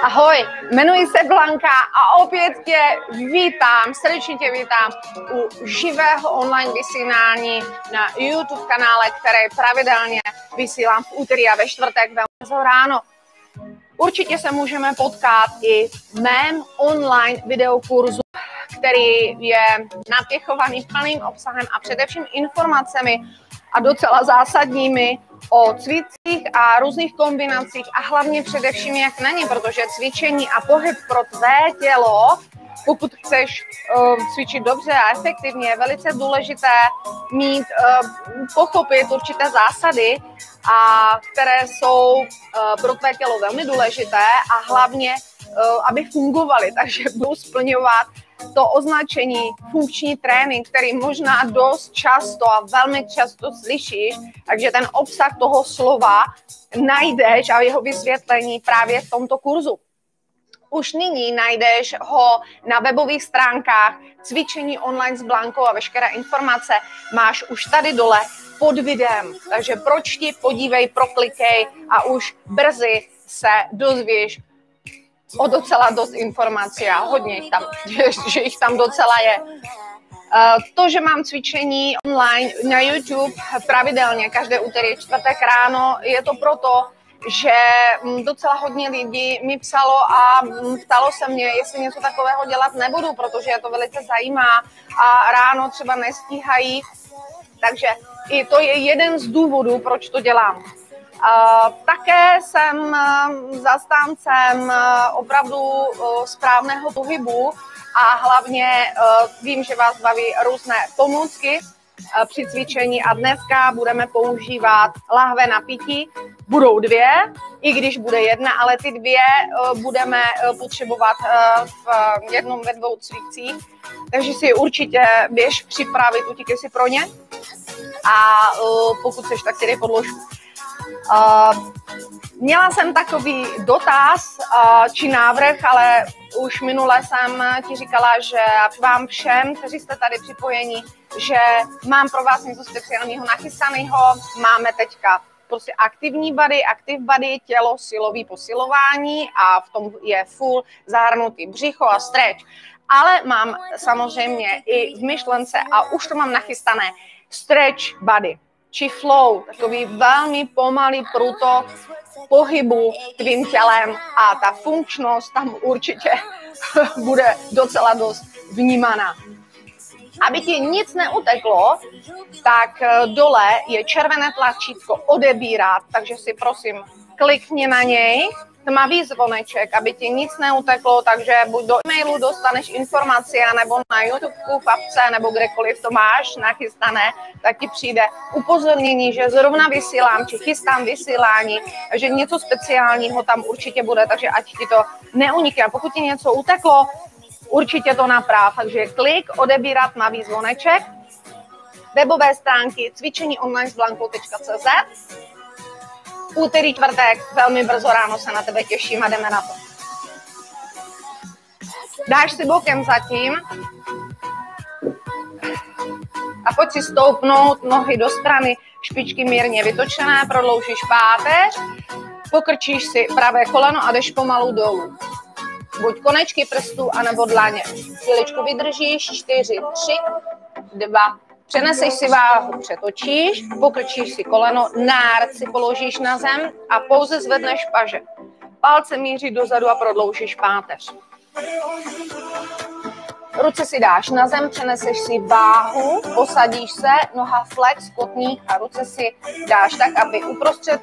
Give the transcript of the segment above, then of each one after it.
Ahoj, jmenuji se Blanka a opět tě vítám, srdečně tě vítám u živého online vysílání na YouTube kanále, který pravidelně vysílám v úterý a ve čtvrtek velmi ráno. Určitě se můžeme potkat i v mém online videokurzu, který je napěchovaný plným obsahem a především informacemi a docela zásadními o cvicích a různých kombinacích a hlavně především jak na ně, protože cvičení a pohyb pro tvé tělo, pokud chceš cvičit dobře a efektivně, je velice důležité mít, pochopit určité zásady, které jsou pro tvé tělo velmi důležité a hlavně, aby fungovaly, takže budou splňovat to označení funkční trénink, který možná dost často a velmi často slyšíš, takže ten obsah toho slova najdeš a jeho vysvětlení právě v tomto kurzu. Už nyní najdeš ho na webových stránkách Cvičení online s Blankou a veškeré informace máš už tady dole pod videem. Takže proč ti, podívej, proklikej a už brzy se dozvíš o docela dost informací a hodně jich tam, že jich tam docela je. To, že mám cvičení online na YouTube pravidelně každé úterý, čtvrtek ráno, je to proto, že docela hodně lidí mi psalo a ptalo se mě, jestli něco takového dělat nebudu, protože je to velice zajímá a ráno třeba nestíhají. Takže i to je jeden z důvodů, proč to dělám. Také jsem zastáncem opravdu správného pohybu a hlavně vím, že vás baví různé pomůcky při cvičení a dneska budeme používat lahve na pití. Budou dvě, i když bude jedna, ale ty dvě budeme potřebovat v jednom ve dvou cvikcích, takže si určitě běž připravit, utíkej si pro ně a pokud chceš, tak si dej podložku. Měla jsem takový dotaz či návrh, ale už minule jsem ti říkala, že vám všem, kteří jste tady připojení, že mám pro vás něco speciálního nachystaného. Máme teďka prostě aktivní body, active body, tělo, silový posilování a v tom je full zahrnutý břicho a stretch. Ale mám samozřejmě i v myšlence a už to mám nachystané stretch body či flow, takový velmi pomalý průtok pohybu tvým tělem a ta funkčnost tam určitě bude docela dost vnímaná. Aby ti nic neuteklo, tak dole je červené tlačítko odebírat, takže si prosím klikni na něj, tmavý zvoneček, aby ti nic neuteklo, takže buď do e-mailu dostaneš informaci, nebo na YouTube, v apce, nebo kdekoliv to máš nachystané, tak ti přijde upozornění, že zrovna vysílám, či chystám vysílání, že něco speciálního tam určitě bude, takže ať ti to neunikne. Pokud ti něco uteklo, určitě to naprav, takže klik, odebírat tmavý zvoneček, webové stránky cvičeníonlinesblankou.cz. Úterý, čtvrtek, velmi brzo ráno se na tebe těším a jdeme na to. Dáš si bokem zatím a pojď si stoupnout nohy do strany, špičky mírně vytočené, prodloužíš páteř, pokrčíš si pravé koleno a jdeš pomalu dolů. Buď konečky prstů, anebo dlaně. Chvíličku vydržíš, 4, 3, 2, přeneseš si váhu, přetočíš, pokrčíš si koleno, nárt si položíš na zem a pouze zvedneš paže. Palce míří dozadu a prodloužíš páteř. Ruce si dáš na zem, přeneseš si váhu, posadíš se, noha flex, kotník a ruce si dáš tak, aby uprostřed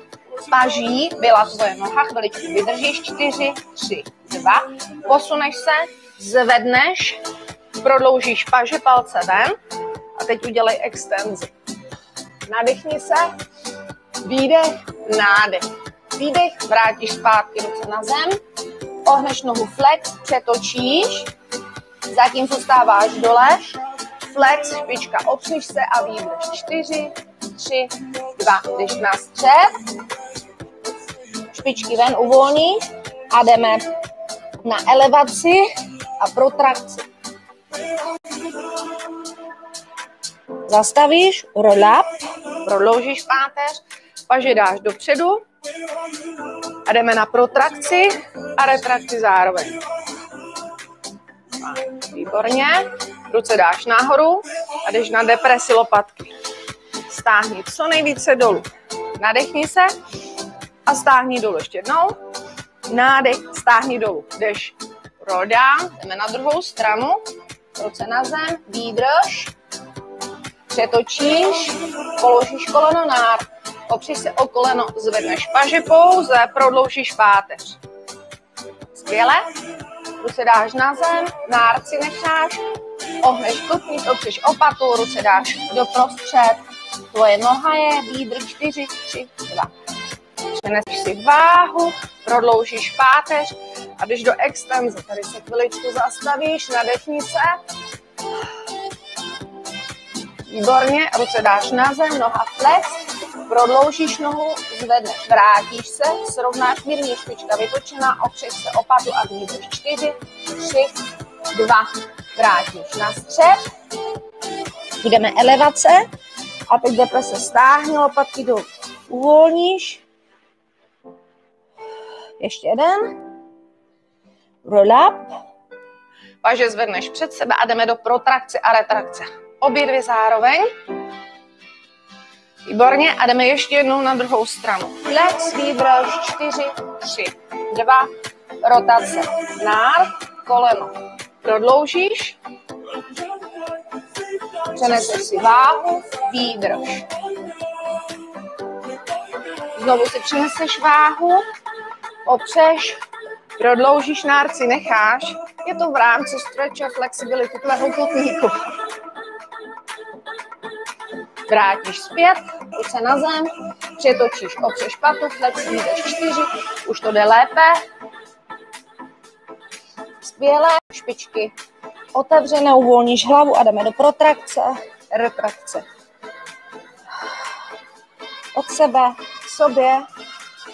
paží byla tvoje noha, chviličku vydržíš, 4, 3, 2, posuneš se, zvedneš, prodloužíš paže, palce ven. A teď udělej extenzi. Nadechni se, výdech, nádech. Výdech, vrátíš zpátky ruce na zem, ohneš nohu flex, přetočíš, zatím zůstáváš dole, flex, špička, opřeš se a výdech. 4, 3, 2, jdeš na střed, špičky ven uvolníš a jdeme na elevaci a protrakci. Zastavíš, roll up, prodloužíš páteř, paže dáš dopředu, A jdeme na protrakci a retrakci zároveň. Výborně. Ruce dáš nahoru a jdeš na depresi lopatky. Stáhni co nejvíce dolů. Nadechni se a stáhni dolů. Ještě jednou. Nádech, stáhni dolů. Jdeš roll down, jdeme na druhou stranu. Ruce na zem, výdrž. Přetočíš, položíš koleno nár. Opřeš se o koleno, zvedneš paže pouze, prodloužíš páteř. Skvěle. Ruce dáš na zem, nárci necháš, ohneš kotník, opřeš o patu, ruce dáš doprostřed. Tvoje noha je výdrž 4, 3, 2. Přeneseš si váhu, prodloužíš páteř a jdeš do extenze. Tady se chviličku zastavíš, nadechni se. Výborně, ruce dáš na zem, noha flex, prodloužíš nohu, zvedneš, vrátíš se, srovnáš mírně, špička vytočená, opřeš se o patu a výdrž 4, 3, 2. Vrátíš na střed. Jdeme elevace a teď deprese stáhni, lopatky dolů. Uvolníš. Ještě jeden. Roll up. Paže zvedneš před sebe a jdeme do protrakce a retrakce. Obě dvě zároveň. Výborně. A jdeme ještě jednou na druhou stranu. Flex, výdrž, 4, 3, 2. Rotace. Nár, koleno. Prodloužíš. Přeneseš si váhu, výdrž. Znovu si přeneseš váhu, opřeš, prodloužíš, nárci necháš. Je to v rámci stretch a flexibility tvého kotníku. Vrátíš zpět, ruce na zem, přetočíš, opřeš patu, flex, výdrž 4, už to jde lépe. Skvěle, špičky otevřené, uvolníš hlavu a jdeme do protrakce, retrakce. Od sebe k sobě,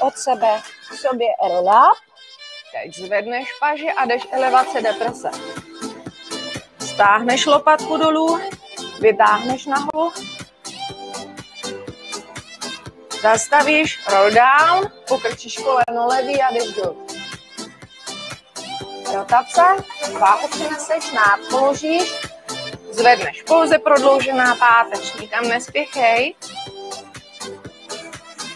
od sebe k sobě, roll up. Teď zvedneš paži a jdeš elevace, deprese. Stáhneš lopatku dolů, vytáhneš nahoru. Zastavíš, roll down, pokrčíš koleno levý a jdeš dolů. Rotace, váhu přineseš, nád položíš, zvedneš, pouze prodloužená páteř, nikam nespěchej.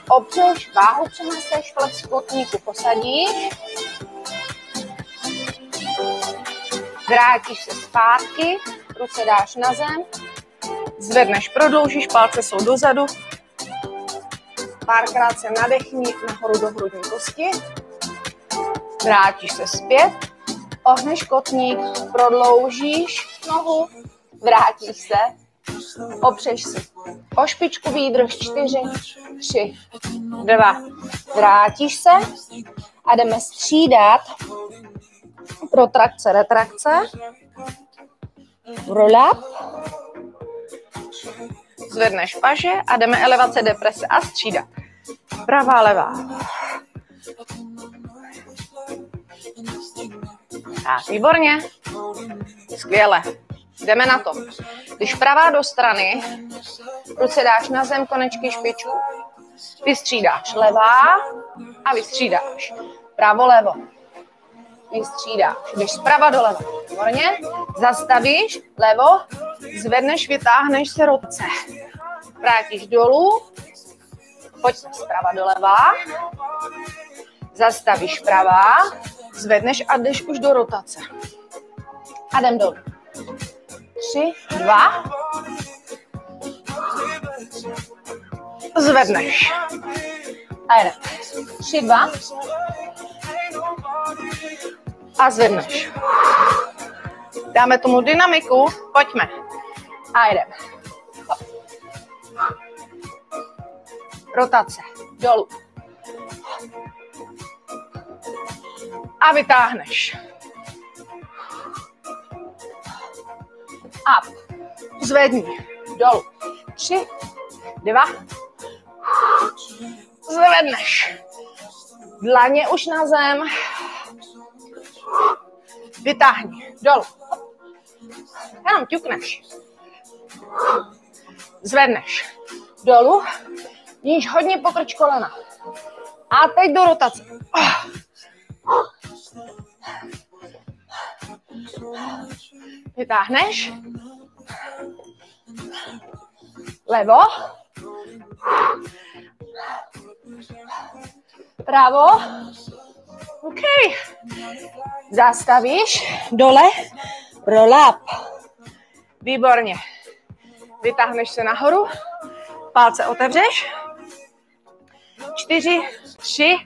Opřeš, váhu přineseš, flex kotníku posadíš. Vrátíš se zpátky, ruce dáš na zem, zvedneš, prodloužíš, palce jsou dozadu. Párkrát se nadechni nahoru do hrudní kosti. Vrátíš se zpět, ohneš kotník, prodloužíš nohu, vrátíš se, opřeš si o špičku, výdrž 4, 3, 2. Vrátíš se a jdeme střídat protrakce, retrakce, roll up, zvedneš paže a jdeme elevace, deprese a střídat. Pravá, levá. Tak, výborně. Skvěle. Jdeme na to. Když pravá do strany, ruce dáš na zem, konečky špičku. Vystřídáš levá a vystřídáš. Pravo, levo. Vystřídáš. Jdeš zprava doleva. Výborně. Zastavíš levo, zvedneš, vytáhneš se rotace. Vrátíš dolů. Pojď zprava doleva. Zastavíš pravá, zvedneš a jdeš už do rotace. A jdem dolů. 3, 2. Zvedneš. A jdem. 3, 2. A zvedneš. Dáme tomu dynamiku. Pojďme. A jdeme. Rotace. Dolů. A vytáhneš. Up. Zvedni. Dolů. 3, 2. Zvedneš. Dlaně už na zem. Vytáhni. Dolů. Jenom ťukneš. Zvedneš. Dolů. Níž hodně pokrč kolena. A teď do rotace. Vytáhneš. Levo. Pravo. OK. Zastavíš. Dole. Roll up. Výborně. Vytáhneš se nahoru. Palce otevřeš. 4, 3,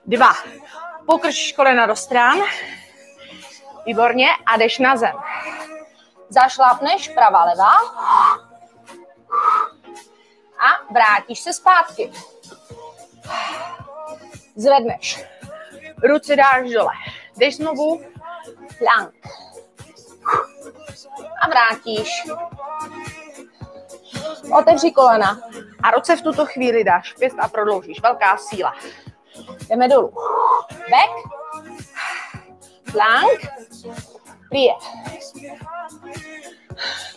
2. Pokrčíš kolena do stran. Výborně. A jdeš na zem. Zašlápneš prava, levá. A vrátíš se zpátky. Zvedneš. Ruce dáš dole. Jdeš znovu. Plank. A vrátíš. Otevři kolena. A ruce v tuto chvíli dáš pěst a prodloužíš. Velká síla. Jdeme dolů. Back. Plank. Plie.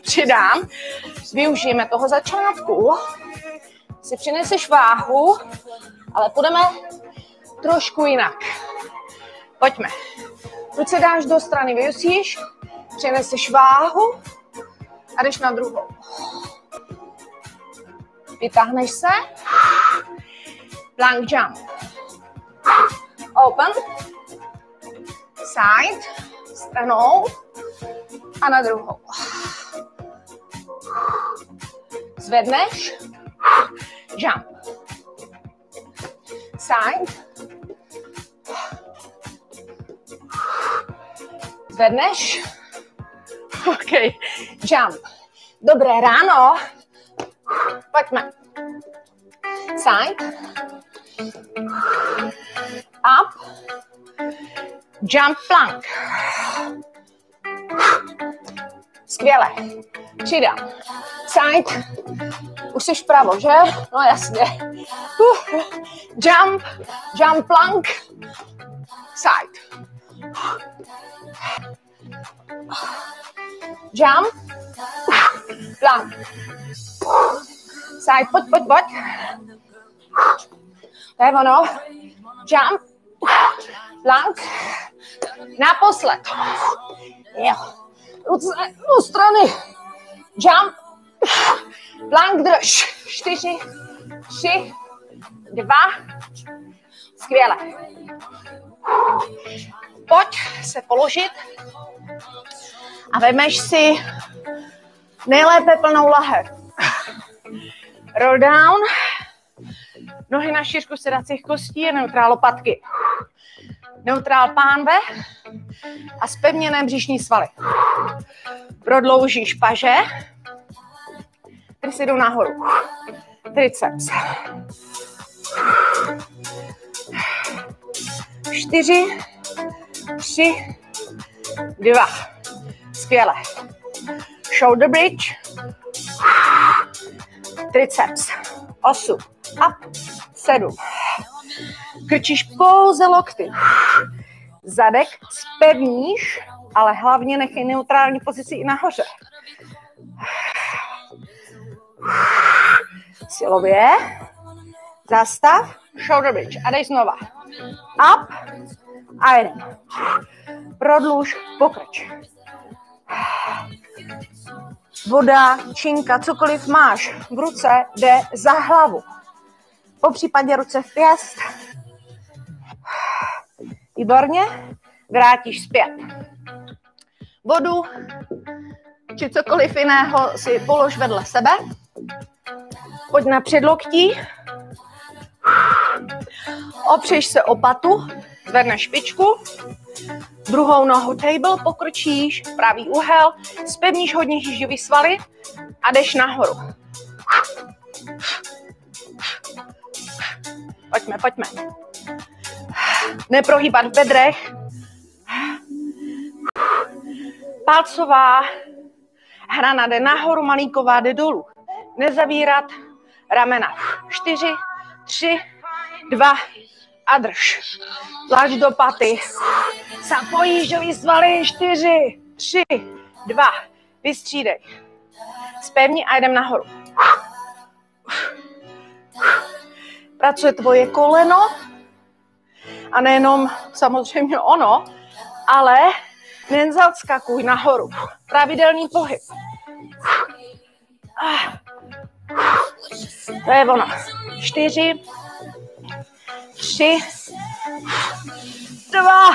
Přidám. Využijeme toho začátku. Si přineseš váhu, ale půjdeme trošku jinak. Pojďme. Ruce dáš do strany, vyusíš, přineseš váhu a jdeš na druhou. Vytáhneš se. Plank jump. Open. Side. Stranou. A na druhou. Zvedneš. Jump. Side. Zvedneš. OK. Jump. Dobré ráno. Pojďme. Side. Up. Jump plank. Skvěle. Přidám. Side. Už jsi vpravo, že? No jasně. Jump. Jump plank. Side. Jump. Plank. Side. Pojď. To je ono. Jump. Plank. Naposled. Jo. Ruce do strany. Jump. Plank drž. 4, 3, 2. Skvěle. Pojď se položit a vemeš si nejlépe plnou lahev. Roll down. Nohy na šířku sedacích kostí a neutrál lopatky. Neutrál pánve a zpevněné břišní svaly. Prodloužíš paže. Prsy jdou nahoru. Triceps. 4, 3, 2. Skvěle. Shoulder bridge. Triceps. 8. Up. 7. Krčíš pouze lokty. Zadek zpevníš, ale hlavně nechej neutrální pozici i nahoře. Silově. Zastav. Shoulder bridge. A dej znova. Up. A jeden. Prodluž. Pokrač. Voda, činka, cokoliv máš v ruce, jde za hlavu. Po případě ruce v pěst. Výborně. Vrátíš zpět. Vodu či cokoliv jiného si polož vedle sebe. Pojď na předloktí. Opřeš se o patu. Zvedneš špičku. Druhou nohu table, pokrčíš, pravý úhel, zpevníš hodně žížový svaly a jdeš nahoru. Pojďme. Neprohýbat v bedrech. Palcová hrana jde nahoru, malíková jde dolů. Nezavírat ramena. 4, 3, 2 a drž. Tlač do paty. Zapojíš žilý svaly. 4, 3, 2. Vystřídej. Zpevni a jdem nahoru. Pracuje tvoje koleno A nejenom samozřejmě ono, ale nezaskakuj nahoru. Pravidelný pohyb. To je ono. 4, 3, 2,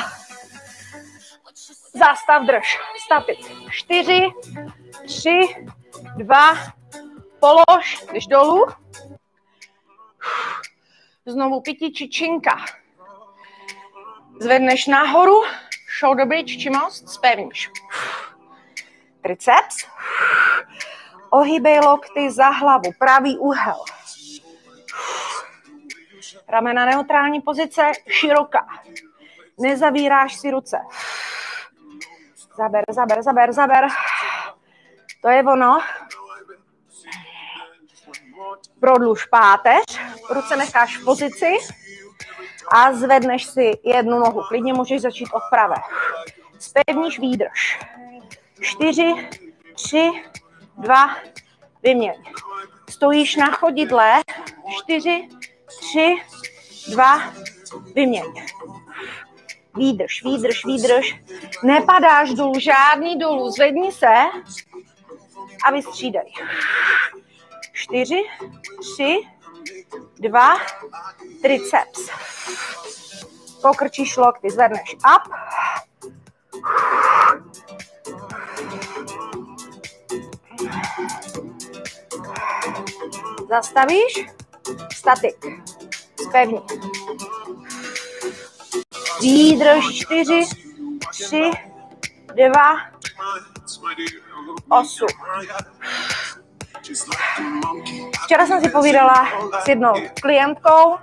zastav, drž. Stop it. 4, 3, 2, polož, jdeš dolů. Znovu pití čičinka. Zvedneš nahoru, shoulder bridge či most, zpevníš. Triceps. Ohýbej lokty za hlavu, pravý úhel. Ramena neutrální pozice, široká. Nezavíráš si ruce. Zaber, zaber, zaber, zaber. To je ono. Prodluž páteř, ruce necháš v pozici a zvedneš si jednu nohu. Klidně můžeš začít od pravé. Zpevníš, výdrž. 4, 3, 2, vyměň. Stojíš na chodidle. 4, 3, 2, vyměň. Výdrž, výdrž, výdrž. Nepadáš dolů, žádný dolů. Zvedni se a vystřídej. 4, 3, 2, triceps. Pokrčíš lokty, zvedneš up. Zastavíš, statik, zpevni. Výdrž 4, 3, 2, 8. Včera jsem si povídala s jednou klientkou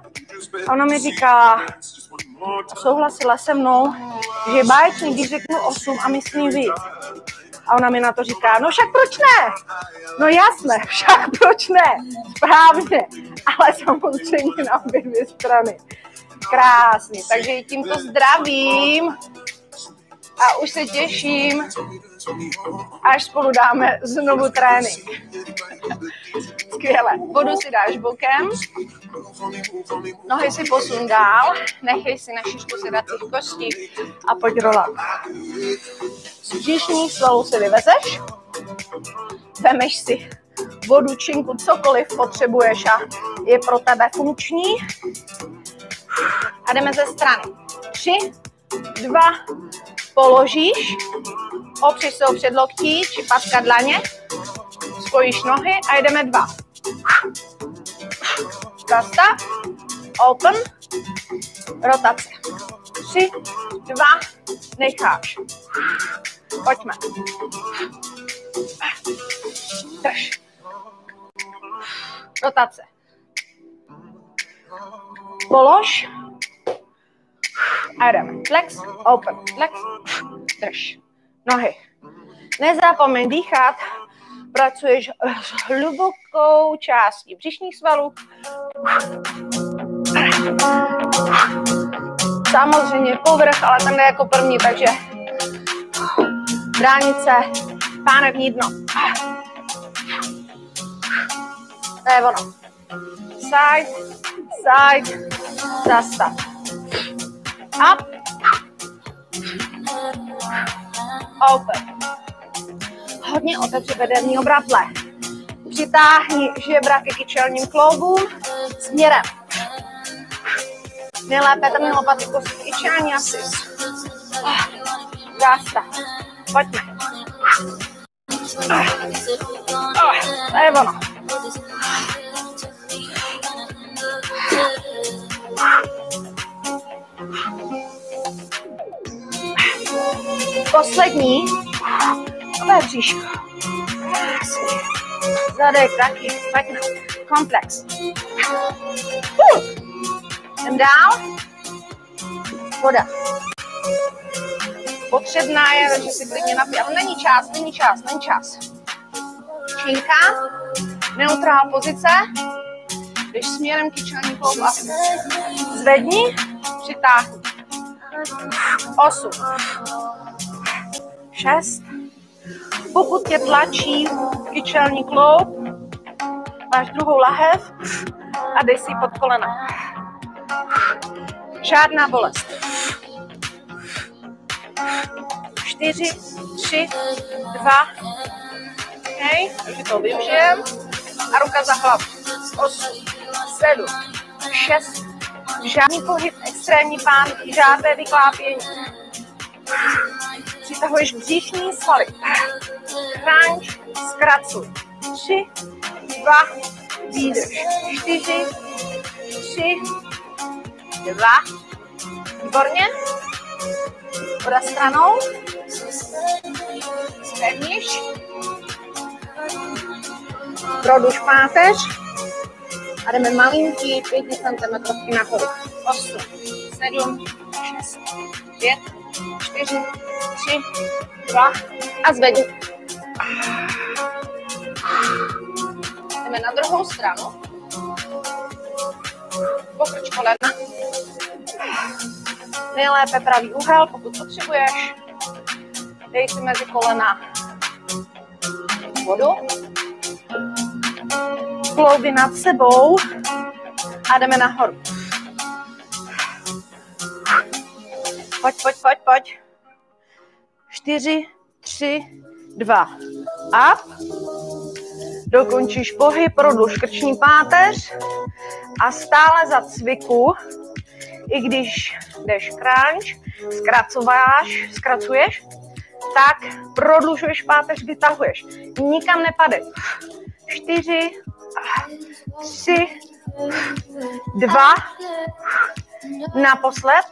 a ona mi říká, souhlasila se mnou, že je báječný, když řeknu 8 a myslím víc. A ona mi na to říká, no však proč ne? No jasné, však proč ne? Správně, ale samozřejmě na obě dvě strany. Krásně, takže i tímto zdravím a už se těším, až spolu dáme znovu trénink. Skvěle, vodu si dáš bokem, nohy si posun dál, nechej si na šišku sedacích kostí a pojď rolat. Z břišních svalů si vyvezeš, vemeš si vodu, činku, cokoliv potřebuješ a je pro tebe funkční. A jdeme ze strany. 3, 2, položíš, opřeš se o předloktí či patka dlaně, spojíš nohy a jdeme 2. Zastav, open, rotace. 3, 2, necháš. Pojďme. Drž. Rotace. Polož. A jdeme. Flex, open, flex, drž. Nohy. Nezapomeň dýchat. Pracuješ s hlubokou částí břišních svalů. Samozřejmě povrch, ale ten je jako první, takže bránice, pánevní dno. To je ono. Side, side, zastav. Up. Open. Hodně otevři bederní obratle. Přitáhni žebra ke kyčelním kloubům směrem. Nejlépe tam lopatky kostky kyčelní asi. Zastav. Pojďme. To je ono. Poslední. Nové bříško. Krásně. Zadek taky. Pojďme. Komplex. Jdem dál. Voda. Potřebná je, že si klidně napij, ale není čas. Činka. Neutrál pozice. Jdeš směrem kyčelní kloub a zvedni. Přitáhni. 8. 6. Pokud tě tlačí kyčelní kloub, máš druhou lahev a dej si ji pod kolena. Žádná bolest. 4, 3, 2, okay. Takže to využijem. A ruka za hlavu. 8, 7, 6, žádný pohyb, extrémní pán, žádné vyklápění. Přitahuješ břišní svaly. Crunch, zkracuj. 3, 2, výdrž. 4, 3, 2. Výborně. Voda stranou. Zpevníš. Prodluž páteř. A jdeme malinký 5 cm nahoru. 8, 7, 6, 5, 4, 3, 2 a zvedni. Jdeme na druhou stranu. Pokrč kolena. Nejlépe pravý úhel, pokud potřebuješ. Dej si mezi kolena vodu. Klouby nad sebou a jdeme nahoru. Pojď. 4, 3, 2. Up. Dokončíš pohyb, prodluž krční páteř a stále za cviku, i když jdeš crunch, zkracuješ, tak prodlužuješ páteř, vytahuješ. Nikam nepadej. 4, 3, 2, naposled.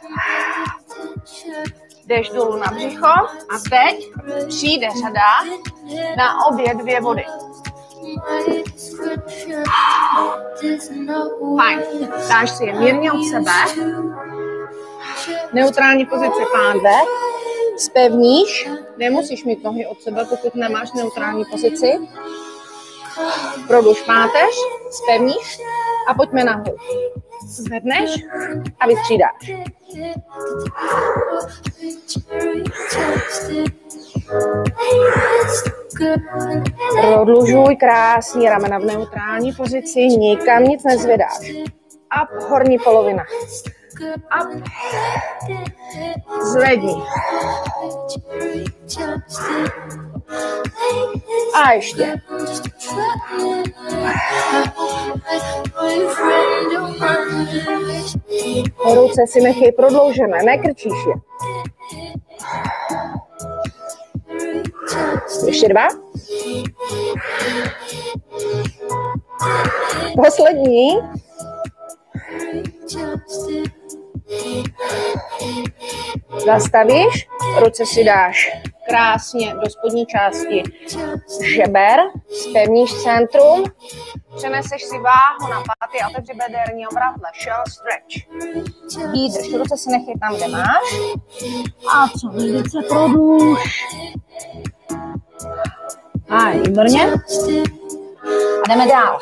Jdeš dolů na břicho a teď přijde řada na obě dvě body. Fajn. Dáš si je mírně od sebe. Neutrální pozice pánve. Zpevníš. Nemusíš mít nohy od sebe, pokud nemáš neutrální pozici. Prodluž páteř. Zpevníš. A pojďme nahoru. Zvedneš a vystřídáš. Prodlužuj krásně ramena v neutrální pozici, nikam nic nezvedáš. Up, horní polovina. Up. Zvedni. A ještě. Ruce si nechej prodloužené, nekrčíš je. Ještě 2. Poslední. Zastavíš, ruce si dáš krásně do spodní části žeber, zpevníš centrum, přeneseš si váhu na paty a otevři bederní obratle, shell stretch. Výdrž, ruce si nechej tam, kde máš. A co nejvíce prodluž. A výborně. A jdeme dál.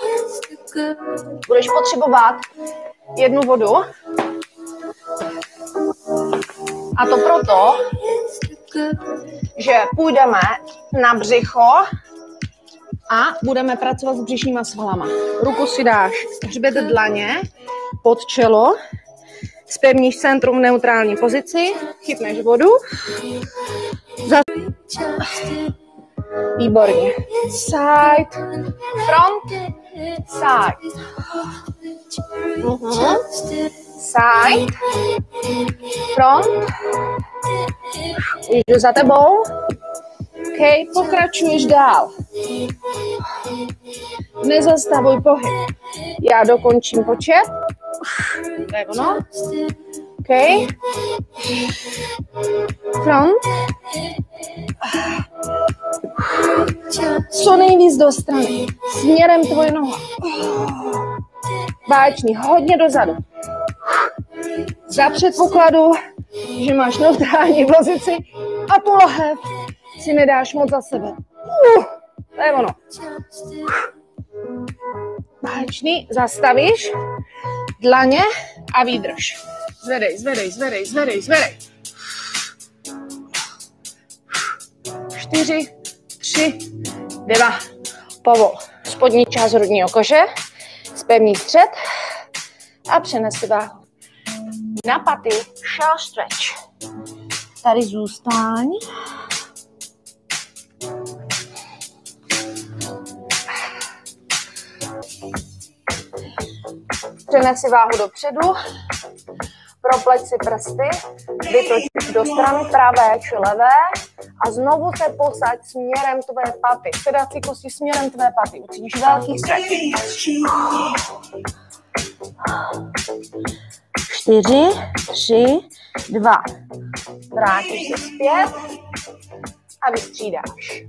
Budeš potřebovat jednu vodu. A to proto, že půjdeme na břicho a budeme pracovat s břišníma svalama. Ruku si dáš hřbet dlaně pod čelo, zpevníš centrum v neutrální pozici, chytneš vodu. Výborně. Side, front, side. Side, front. Jdu za tebou. OK, pokračuješ dál. Nezastavuj pohyb. Já dokončím počet. To je ono. OK. Front. Co nejvíc do strany. Směrem tvoje noha. Báječný, hodně dozadu. Za předpokladu, že máš neutrální pozici a tu lahev si nedáš moc za sebe. To je ono. Báječný, zastavíš, dlaně a výdrž. Zvedej, zvedej, zvedej, zvedej, zvedej. 4, 3, 2, povol. Spodní část hrudního koše, zpevný střed a přenes si váhu. Na paty, shell stretch. Tady zůstaň. Přenes si váhu dopředu, propleť si prsty, vytoč do strany pravé či levé a znovu se posaď směrem tvé paty. Sedací kosti směrem tvé paty. Ucítíš velký stretch. 4, 3, 2. Vrátíš se zpět a vystřídáš.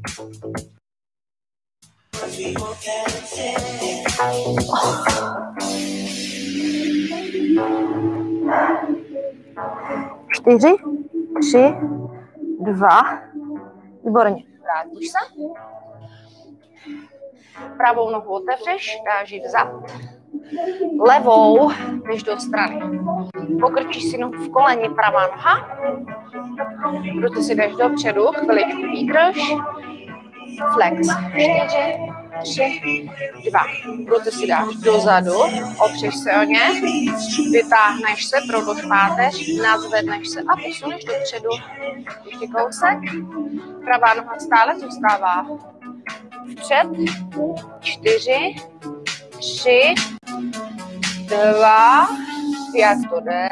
Čtyři, 3, 2. Výborně. Vrátíš se. Pravou nohu otevřeš, dáš ji vzad. Levou jdeš do strany. Pokrčíš si nohu v koleni, pravá noha. Ruce si jdeš dopředu, chviličku výdrž. Flex. 4, 3, 2. Ruce si dáš dozadu, opřeš se o ně, vytáhneš se, prodluž páteř, nazvedneš se a posuneš dopředu. Ještě kousek. Pravá noha stále zůstává vpřed. 4, 3, 2. Jak to jde?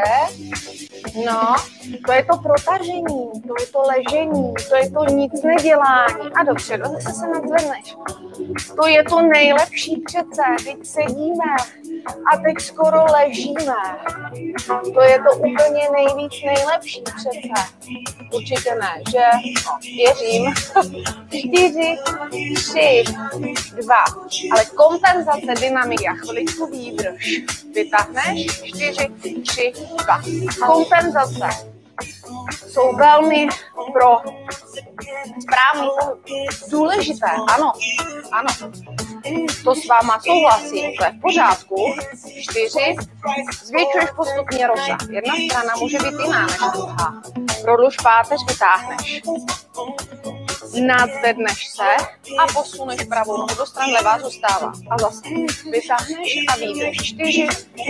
No, to je to protažení, to je to ležení, to je to nic nedělání. A dopředu zase se nadzvedneš. To je to nejlepší přece, teď sedíme a teď skoro ležíme. To je to úplně nejlepší přece. Určitě ne, že? No, věřím. 4, 3, 2. Ale kompenzace, dynamika, chviličku výdrž. Vytáhneš, 4, 3, 2. Kompenzace jsou velmi pro správný důležité. Ano, ano. To s váma souhlasím, to je v pořádku. 4. Zvětšuješ postupně rozsah. Jedna strana může být jiná než druhá. Prodluž páteř, vytáhneš. Nadzvedneš se a posuneš pravou nohu do strany, levá zůstává. A zase vytáhneš a výjdeš. 4,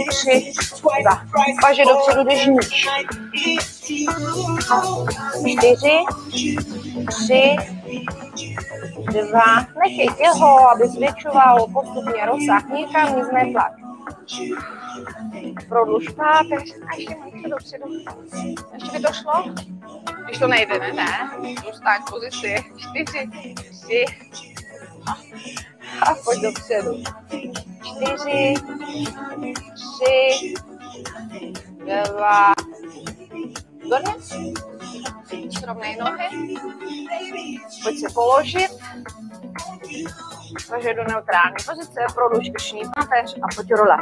3, 2. Paže dopředu jdeš níž. 4, 3, 2. Nechej těho, aby zvětšoval postupně rozsah. Nikam nic netlak. Prodluž páteř a ještě dopředu. Ještě by to šlo? Když to nejde, ne? Zůstaň v pozici. 4, 3 a pojď dopředu. 4, 3, 2. Výborně. Srovnej nohy. Pojď se položit. Takže do neutrální pozice, prodluž krční páteř a pojď role.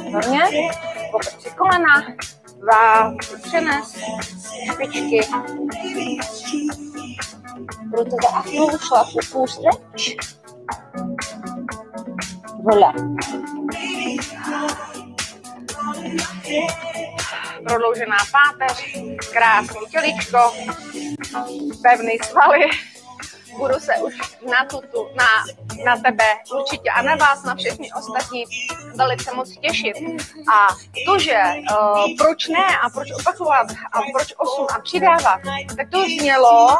Výborně. Pokrč si kolena. Přenes. Špičky. Ruce za apnou, šlapu, full stretch. Voilà. Prodloužená páteř, krásný těličko, pevný svaly. Budu se už na tebe určitě a na vás, na všechny ostatní velice moc těšit. A to, že proč ne a proč opakovat a proč 8 a přidávat, tak to znělo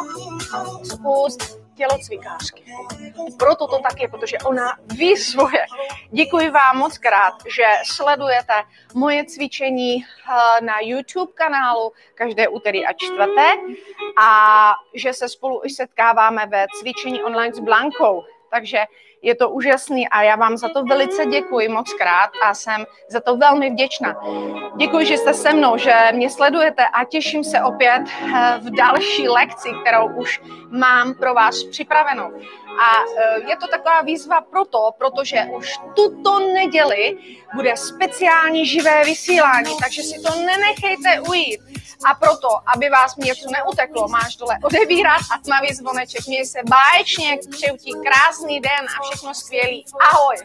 z úst tělocvikářky. Proto to tak je, protože ona ví svoje. Děkuji vám moc krát, že sledujete moje cvičení na YouTube kanálu každé úterý a čtvrtek a že se spolu i setkáváme ve cvičení online s Blankou. Takže je to úžasný a já vám za to velice děkuji moc krát a jsem za to velmi vděčná. Děkuji, že jste se mnou, že mě sledujete a těším se opět v další lekci, kterou už mám pro vás připravenou. A je to taková výzva protože už tuto neděli bude speciální živé vysílání, takže si to nenechejte ujít. A proto, aby vás něco neuteklo, máš dole odebírat a tmavý zvoneček. Měj se báječně, přeju ti krásný den a všechno skvělý. Ahoj!